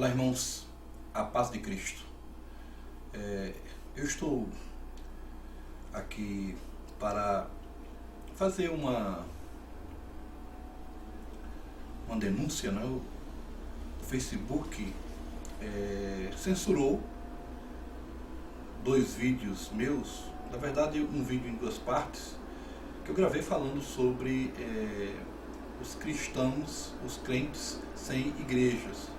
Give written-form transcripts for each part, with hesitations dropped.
Olá, irmãos, a paz de Cristo. Eu estou aqui para fazer uma denúncia, né? O Facebook censurou 2 vídeos meus, na verdade um vídeo em 2 partes, que eu gravei falando sobre os cristãos, os crentes sem igrejas.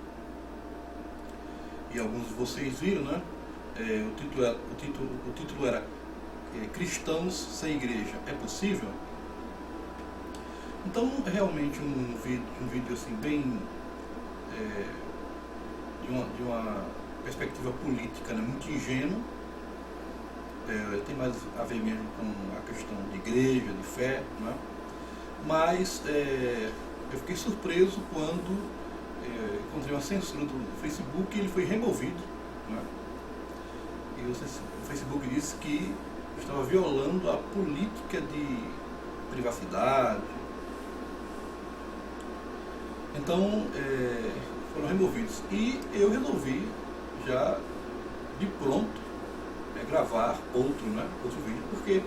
E alguns de vocês viram, né? O título era Cristãos sem Igreja, é possível? Então, realmente um vídeo assim bem de uma perspectiva política, né, muito ingênuo. Tem mais a ver mesmo com a questão de igreja, de fé, né? Mas eu fiquei surpreso quando encontrei uma censura do Facebook e ele foi removido, né? E o Facebook disse que estava violando a política de privacidade. Então foram removidos e eu resolvi já de pronto gravar outro vídeo, porque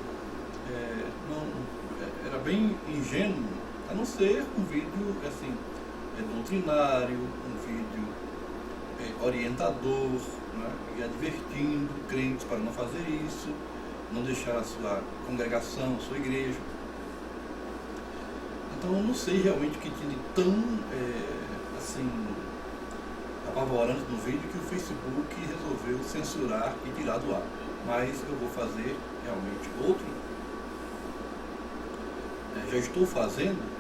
não era bem ingênuo, a não ser um vídeo assim doutrinário, um vídeo orientador, né, e advertindo crentes para não fazer isso, não deixar a sua congregação, a sua igreja. Então eu não sei realmente o que tinha de tão assim apavorante no vídeo que o Facebook resolveu censurar e tirar do ar. Mas eu vou fazer realmente outro, já estou fazendo,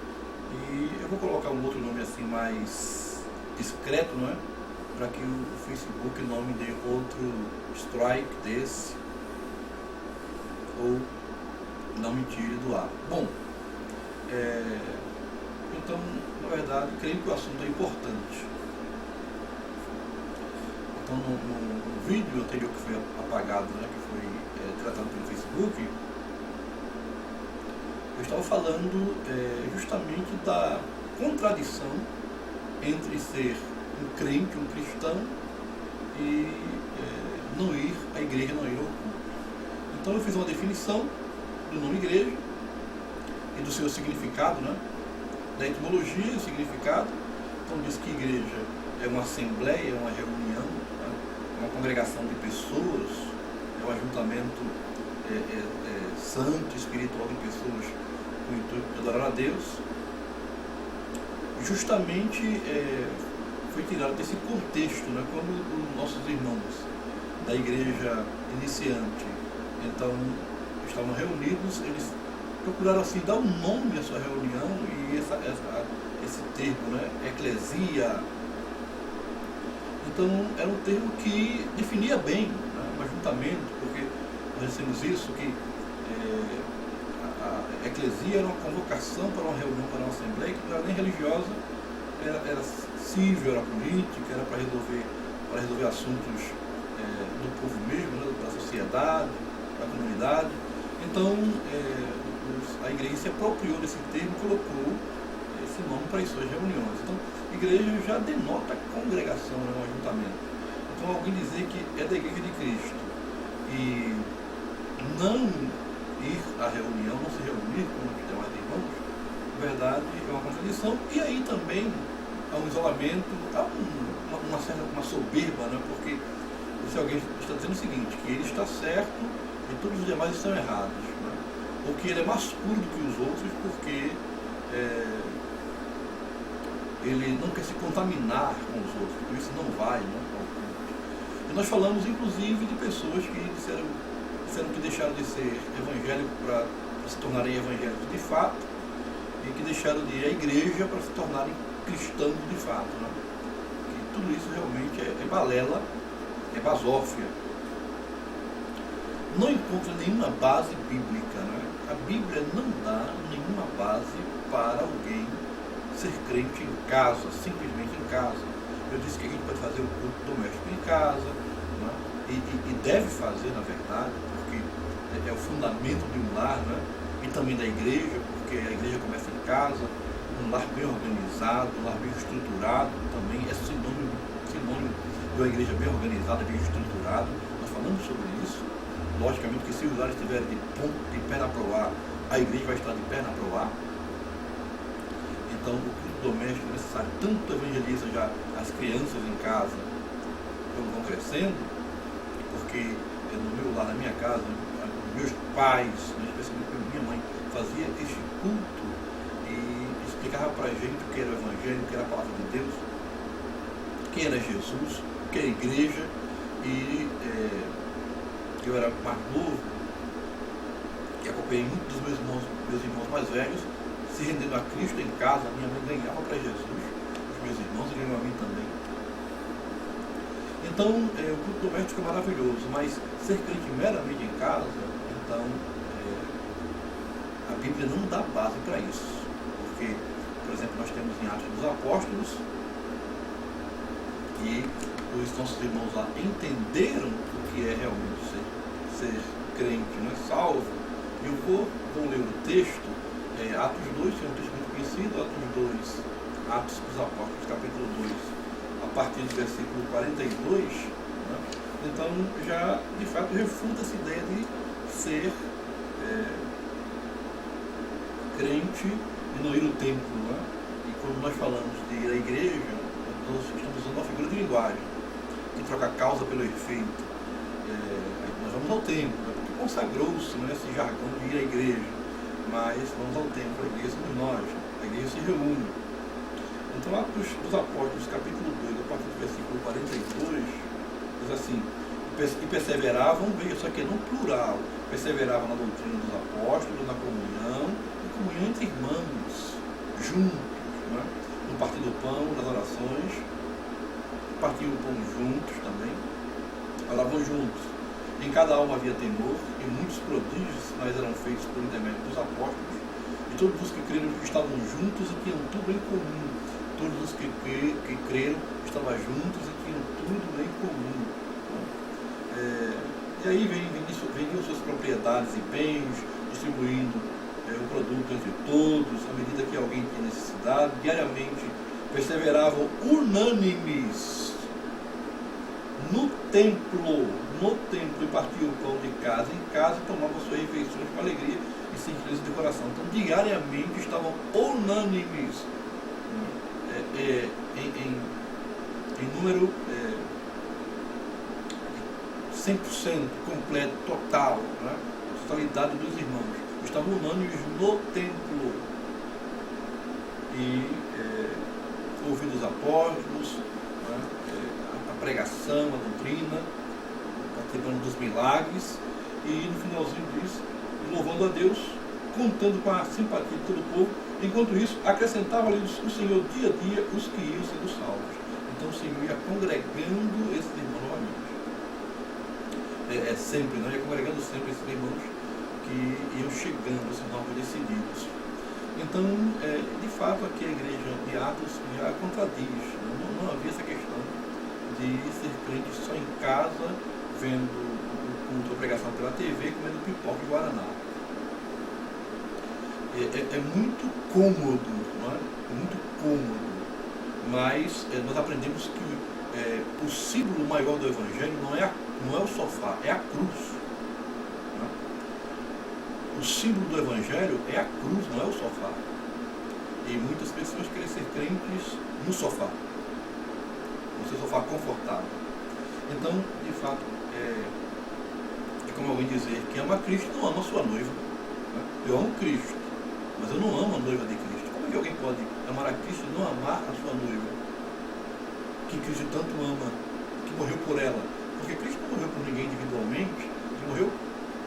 e eu vou colocar um outro nome assim mais discreto, não é? Para que o Facebook não me dê outro strike desse, ou não me tire do ar. Bom, então, na verdade, creio que o assunto é importante. Então, no vídeo anterior que foi apagado, né, que foi tratado pelo Facebook, eu estava falando justamente da contradição entre ser um crente, um cristão, e não ir à igreja, não ir ao culto. Então eu fiz uma definição do nome igreja e do seu significado, né? Da etimologia e o significado. Então diz que igreja é uma assembleia, é uma reunião, né? É uma congregação de pessoas, é um ajuntamento santo, espiritual de pessoas com o intuito de adorar a Deus. Justamente foi tirado desse contexto, né? Quando os nossos irmãos da igreja iniciante então estavam reunidos, eles procuraram assim dar um nome à sua reunião, e esse termo, né, eclesia, então era um termo que definia bem, né, um ajuntamento, porque nós dissemos isso, que a eclesia era uma convocação para uma reunião, para uma assembleia, que não era nem religiosa, era civil, era política, era para resolver assuntos do povo mesmo, né, da sociedade, da comunidade. Então a igreja se apropriou desse termo e colocou esse nome para as suas reuniões. Então, igreja já denota congregação, né, um ajuntamento. Então, alguém dizer que é da igreja de Cristo e não ir à reunião, não se reunir com os demais irmãos, na verdade é uma contradição. E aí também há um isolamento, há uma soberba, né, porque se alguém está dizendo o seguinte, que ele está certo e todos os demais estão errados, né? Ou que ele é mais puro do que os outros porque ele não quer se contaminar com os outros, por isso não vai, né, ao culto. E nós falamos inclusive de pessoas que disseram que deixaram de ser evangélicos para se tornarem evangélicos de fato, e que deixaram de ir à igreja para se tornarem cristãos de fato, né? Que tudo isso realmente é balela, é basófia. Não encontra nenhuma base bíblica, né? A Bíblia não dá nenhuma base para alguém ser crente em casa, simplesmente em casa. Eu disse que a gente pode fazer o culto doméstico em casa, né? E deve fazer, na verdade, porque é o fundamento de um lar, né? E também da igreja, porque a igreja começa em casa, um lar bem organizado, um lar bem estruturado, também é sinônimo sinônimo de uma igreja bem organizada, bem estruturada. Nós falamos sobre isso. Logicamente que se os lares estiverem de perna pro ar, a igreja vai estar de perna pro ar. Então o culto doméstico é necessário. Tanto evangeliza já as crianças em casa, quando vão crescendo, porque no meu lar, na minha casa, meus pais, especialmente minha mãe, fazia este culto e explicava para a gente o que era o Evangelho, o que era a palavra de Deus, quem era Jesus, o que era a igreja. E eu era mais novo e acompanhei muitos dos meus irmãos mais velhos se rendendo a Cristo em casa. Minha mãe ganhava para Jesus, os meus irmãos ganhavam a mim também. Então, o culto doméstico é maravilhoso, mas ser crente meramente em casa, então, a Bíblia não dá base para isso. Porque, por exemplo, nós temos em Atos dos Apóstolos que os nossos irmãos lá entenderam o que é realmente ser crente, não é salvo. Eu vou ler o texto, Atos 2, que é um texto muito conhecido, Atos dos Apóstolos, capítulo 2, a partir do versículo 42, né? Então já de fato refuta essa ideia de ser crente e não ir ao templo, né? E quando nós falamos de ir à igreja, nós estamos usando uma figura de linguagem, que troca a causa pelo efeito. Nós vamos ao templo, né? Porque consagrou-se, né, esse jargão de ir à igreja, mas vamos ao templo, a igreja somos nós, a igreja se reúne. Então, Atos dos Apóstolos, capítulo 2, a partir do versículo 42, diz assim: e perseveravam, veja, só que é no plural, perseveravam na doutrina dos apóstolos, na comunhão entre irmãos, juntos, né? No partir do pão, nas orações, partiam o pão juntos também, oravam juntos. Em cada alma havia temor, e muitos prodígios sinais eram feitos por intermédio dos apóstolos, e todos os que creram estavam juntos e tinham tudo em comum. Todos os que creram estavam juntos e tinham tudo em comum. E aí vendiam suas propriedades e bens, distribuindo o produto entre todos, à medida que alguém tinha necessidade. Diariamente perseveravam unânimes no templo, e partiam o pão de casa em casa e tomavam suas refeições com alegria e singeleza de coração. Então, diariamente estavam unânimes, em número 100%, completo, total, né? Totalidade dos irmãos. Estavam unânimes no templo e ouvindo os apóstolos, né? A pregação, a doutrina, participando dos milagres, e no finalzinho diz, louvando a Deus, contando com a simpatia de todo o povo. Enquanto isso, acrescentava-lhe o Senhor dia a dia os que iam sendo salvos. Então o Senhor ia congregando esses irmãos novamente. Sempre, não? Ia congregando sempre esses irmãos que iam chegando, esses novos decididos. Então, de fato, aqui a igreja de Atos já contradiz. Não havia essa questão de ser crente só em casa, vendo o culto, a pregação pela TV, comendo pipoca e guaraná. É muito cômodo, não é? Muito cômodo, mas nós aprendemos que o símbolo maior do Evangelho não é o sofá, é a cruz. Não é? O símbolo do Evangelho é a cruz, não é o sofá. E muitas pessoas querem ser crentes no sofá, no seu sofá confortável. Então, de fato, é como alguém dizer que ama Cristo não ama a sua noiva. Né? Eu amo Cristo, mas eu não amo a noiva de Cristo. Como é que alguém pode amar a Cristo e não amar a sua noiva? Que Cristo tanto ama, que morreu por ela. Porque Cristo não morreu por ninguém individualmente, ele morreu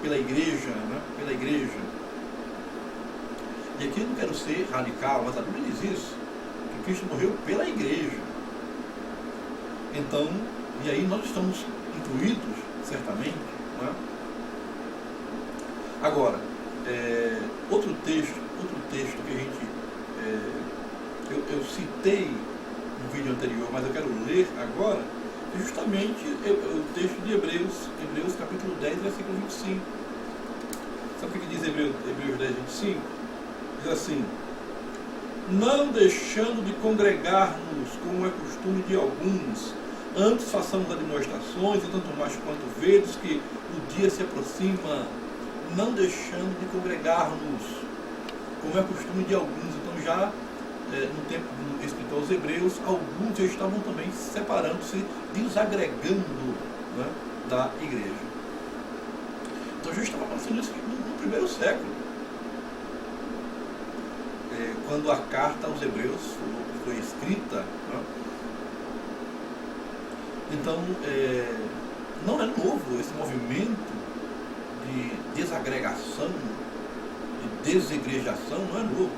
pela igreja, né? Pela igreja. E aqui eu não quero ser radical, mas a Bíblia diz isso, que Cristo morreu pela igreja. Então, e aí nós estamos incluídos, certamente, não é? Agora, outro texto que a gente, eu citei no vídeo anterior, mas eu quero ler agora, é justamente o texto de Hebreus capítulo 10, versículo 25. Sabe o que diz Hebreus 10, 25? Diz assim: não deixando de congregar-nos, como é costume de alguns, Antes façamos admoestações, e tanto mais quanto vedes que o dia se aproxima, não deixando de congregar-nos, como é costume de alguns. Então já no tempo do escritor aos Hebreus, alguns já estavam também separando-se, desagregando, né, da igreja. Então já estava acontecendo isso no primeiro século. Quando a carta aos Hebreus foi escrita, né? Então não é novo esse movimento de desagregação, de desegrejação, não é novo,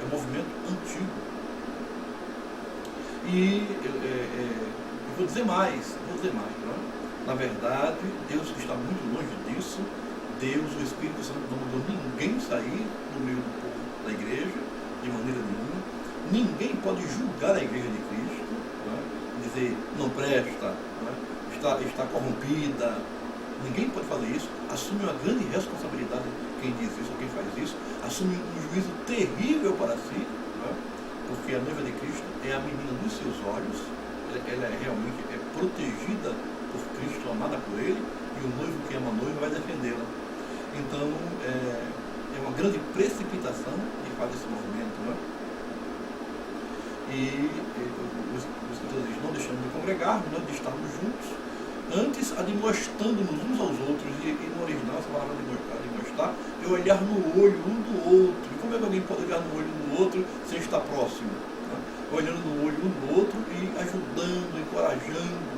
é um movimento antigo. E eu vou dizer mais, não é? Na verdade, Deus está muito longe disso. Deus, o Espírito Santo, não mandou ninguém sair do meio do povo da igreja, de maneira nenhuma. Ninguém pode julgar a igreja de Cristo, não é? Dizer, não presta, não é? Está corrompida. Ninguém pode fazer isso. Assume uma grande responsabilidade quem diz isso, quem faz isso. Assume um juízo terrível para si, não é? Porque a noiva de Cristo é a menina dos seus olhos. Ela realmente é protegida por Cristo, amada por Ele, e o noivo que ama a noiva vai defendê-la. Então, é uma grande precipitação de fazer esse movimento, não é? E o escritor diz, não deixando de congregar, não de estarmos juntos, antes admoestando-nos uns aos outros, e no original essa palavra admoestar é olhar no olho um do outro. E como é que alguém pode olhar no olho um do outro sem estar próximo? Né? Olhando no olho um do outro e ajudando, encorajando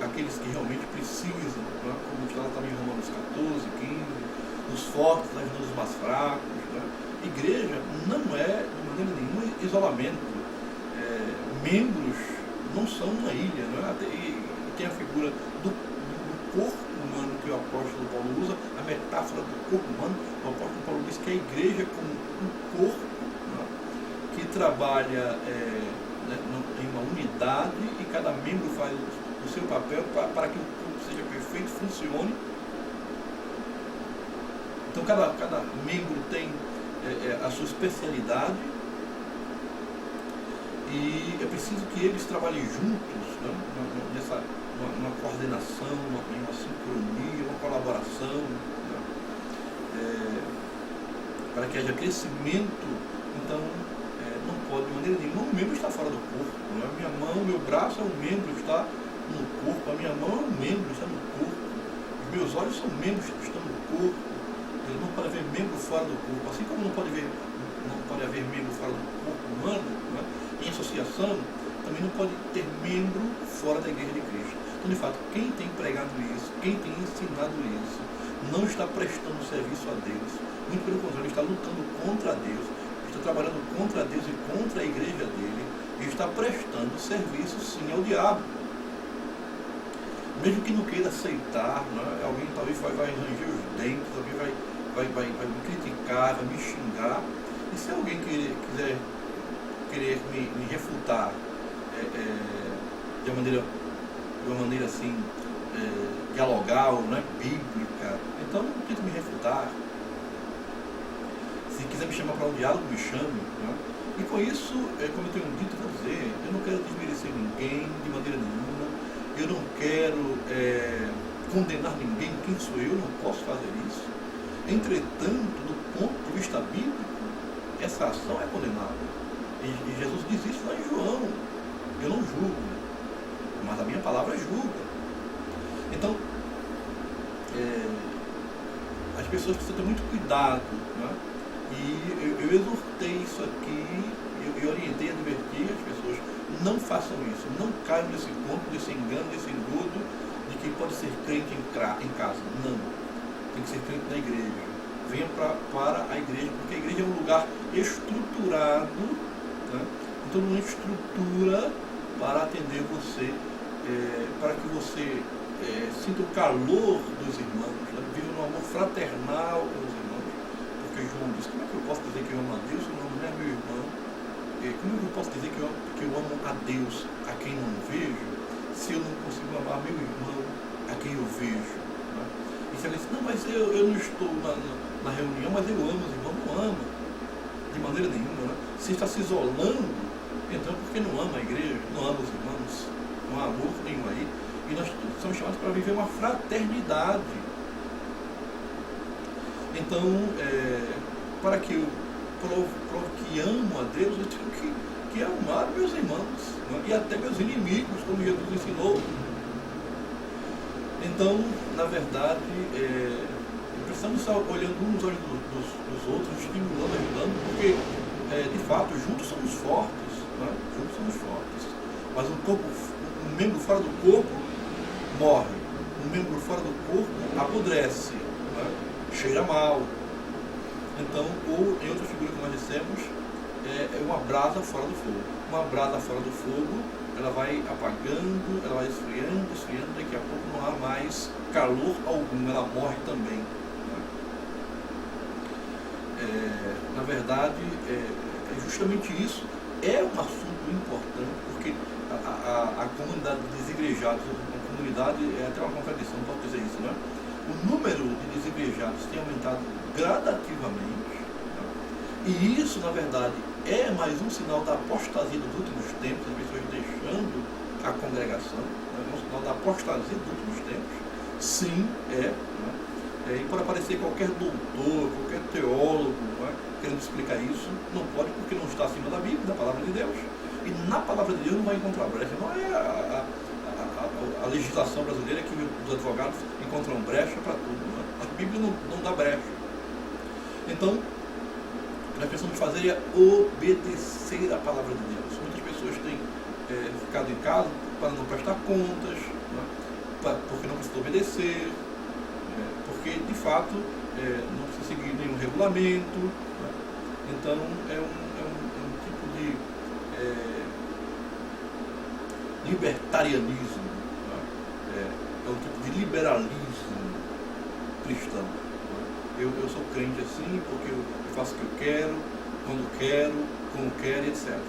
aqueles que realmente precisam, né? Como está lá também em Romanos 14, 15, os fortes ajudando os mais fracos. Né? Igreja não é, de maneira nenhuma, isolamento. Membros não são uma ilha, não é? E tem a figura do corpo humano que o apóstolo Paulo usa, a metáfora do corpo humano. O apóstolo Paulo diz que a igreja é como um corpo, né, que trabalha em uma unidade, e cada membro faz o seu papel para que o corpo seja perfeito, funcione. Então cada membro tem a sua especialidade, e é preciso que eles trabalhem juntos, né, numa coordenação, uma sincronia, uma colaboração, né, para que haja crescimento. Então, não pode de maneira nenhuma um membro estar fora do corpo. Né? Minha mão, meu braço é um membro, está no corpo. A minha mão é um membro, está no corpo. Os meus olhos são membros que estão no corpo. Não pode haver membro fora do corpo. Assim como não pode haver membro fora do corpo humano, né? Em associação, também não pode ter membro fora da igreja de Cristo. Então, de fato, quem tem pregado isso, quem tem ensinado isso, não está prestando serviço a Deus. Muito pelo contrário, está lutando contra Deus, está trabalhando contra Deus e contra a igreja dele, e está prestando serviço, sim, ao diabo. Mesmo que não queira aceitar, né? Alguém talvez vai ranger os dentes, alguém vai me criticar, vai me xingar. E se alguém quiser me refutar de uma maneira assim, dialogal, né, bíblica, então não tenta me refutar. Se quiser me chamar para um diálogo, me chame. Né? E com isso, como eu tenho dito, vou dizer, eu não quero desmerecer ninguém de maneira nenhuma, eu não quero condenar ninguém. Quem sou eu? Não posso fazer isso. Entretanto, do ponto de vista bíblico, essa ação é condenável. E Jesus diz isso lá em João. Eu não julgo, mas a minha palavra julga. Então, as pessoas precisam ter muito cuidado. Né? E eu exortei isso aqui, eu orientei, adverti as pessoas, não façam isso, não caiam nesse ponto, desse engano, desse engodo, de que pode ser crente em casa. Não, tem que ser crente na igreja. Venha para a igreja, porque a igreja é um lugar estruturado, né? Então uma estrutura para atender você, para que você sinta o calor dos irmãos, né? Viva no amor fraternal com os irmãos, porque João diz, como é que eu posso dizer que eu amo a Deus se eu não amo meu irmão? Como é que eu posso dizer que eu amo a Deus a quem não vejo, se eu não consigo amar meu irmão a quem eu vejo? Né? E se ela diz, não, mas eu não estou na reunião, mas eu amo os irmãos. Não ama de maneira nenhuma. Né? Você está se isolando Então, por que não ama a igreja, não ama os irmãos, não há amor nenhum aí? E nós somos chamados para viver uma fraternidade. Então, para que eu prove que amo a Deus, eu tenho que amar meus irmãos, né? E até meus inimigos, como Jesus ensinou. Então, na verdade, precisamos estar olhando uns nos olhos dos outros, estimulando, ajudando, porque, de fato, juntos somos fortes, né? Juntos somos fortes. Mas um membro fora do corpo morre, um membro fora do corpo apodrece, né? Cheira mal. Então, ou em outra figura que nós dissemos, é uma brasa fora do fogo. Uma brasa fora do fogo, ela vai apagando, ela vai esfriando, daqui a pouco não há mais calor algum, ela morre também. Na verdade, justamente isso é um assunto importante, porque a comunidade de desigrejados, a comunidade é até uma contradição, não posso dizer isso, né? O número de desigrejados tem aumentado gradativamente, né? E isso, na verdade, é mais um sinal da apostasia dos últimos tempos, as pessoas deixando a congregação, né? É um sinal da apostasia dos últimos tempos. Sim, né? E pode aparecer qualquer doutor, qualquer teólogo, né, querendo explicar isso, não pode, porque não está acima da Bíblia, da palavra de Deus. E na palavra de Deus não vai encontrar brecha. Não é a legislação brasileira que os advogados encontram brecha para tudo, né? A Bíblia não dá brecha. Então, o que nós precisamos fazer é obedecer a palavra de Deus. Muitas pessoas têm ficado em casa para não prestar contas, né, porque não precisam obedecer, porque de fato não precisa seguir nenhum regulamento, né? Então é um tipo de libertarianismo, né? É um tipo de liberalismo cristão, né? Eu sou crente assim porque eu faço o que eu quero, quando quero, como quero, etc.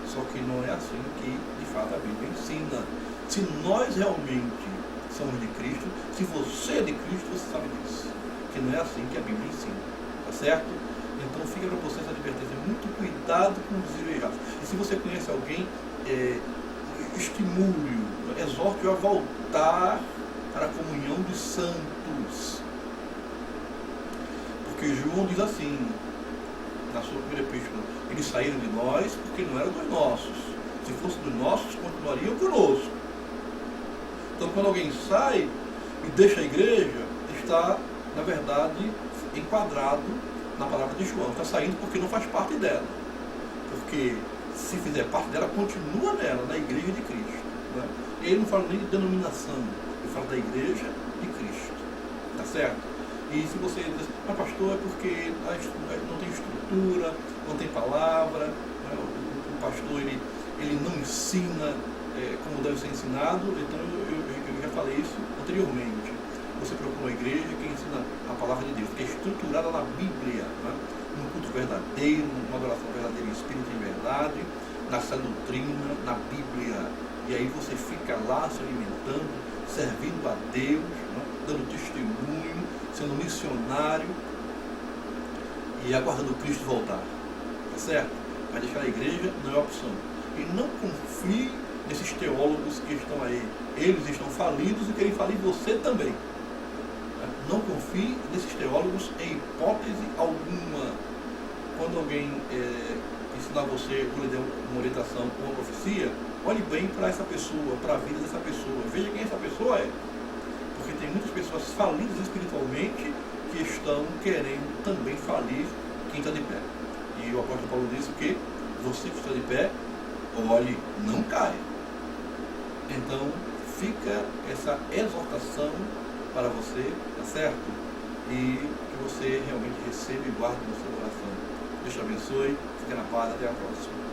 Só que não é assim que de fato a Bíblia ensina. Se nós realmente somos de Cristo, se você é de Cristo, você sabe disso, que não é assim que a Bíblia ensina, tá certo? Então fica para você essa advertência, muito cuidado com os desigrejados. E se você conhece alguém, estimule-o, exorte-o a voltar para a comunhão dos santos, porque João diz assim, na sua primeira epístola, eles saíram de nós porque não eram dos nossos, se fossem dos nossos, continuariam conosco. Então, quando alguém sai e deixa a igreja, está, na verdade, enquadrado na palavra de João. Está saindo porque não faz parte dela. Porque, se fizer parte dela, continua nela, na igreja de Cristo, né? Ele não fala nem de denominação, ele fala da igreja de Cristo. Tá certo? E se você diz, mas pastor, é porque não tem estrutura, não tem palavra, né? O pastor, ele não ensina como deve ser ensinado. Então eu já falei isso anteriormente. Você procura uma igreja que ensina a palavra de Deus, que é estruturada na Bíblia, né? Num culto verdadeiro, numa adoração verdadeira em espírito e em verdade, na sã doutrina, na Bíblia. E aí você fica lá se alimentando, servindo a Deus, né? Dando testemunho, sendo missionário e aguardando Cristo voltar. Tá certo? Mas deixar a igreja não é opção. E não confie nesses teólogos que estão aí. Eles estão falidos e querem falir você também. Não confie nesses teólogos em hipótese alguma. Quando alguém ensinar você, ou lhe der uma orientação ou uma profecia, olhe bem para essa pessoa, para a vida dessa pessoa. Veja quem essa pessoa é. Porque tem muitas pessoas falidas espiritualmente que estão querendo também falir quem está de pé. E o apóstolo Paulo disse que você que está de pé, olhe, não caia. Então, fica essa exortação para você, tá certo? E que você realmente receba e guarde no seu coração. Deus te abençoe, fique na paz, até a próxima.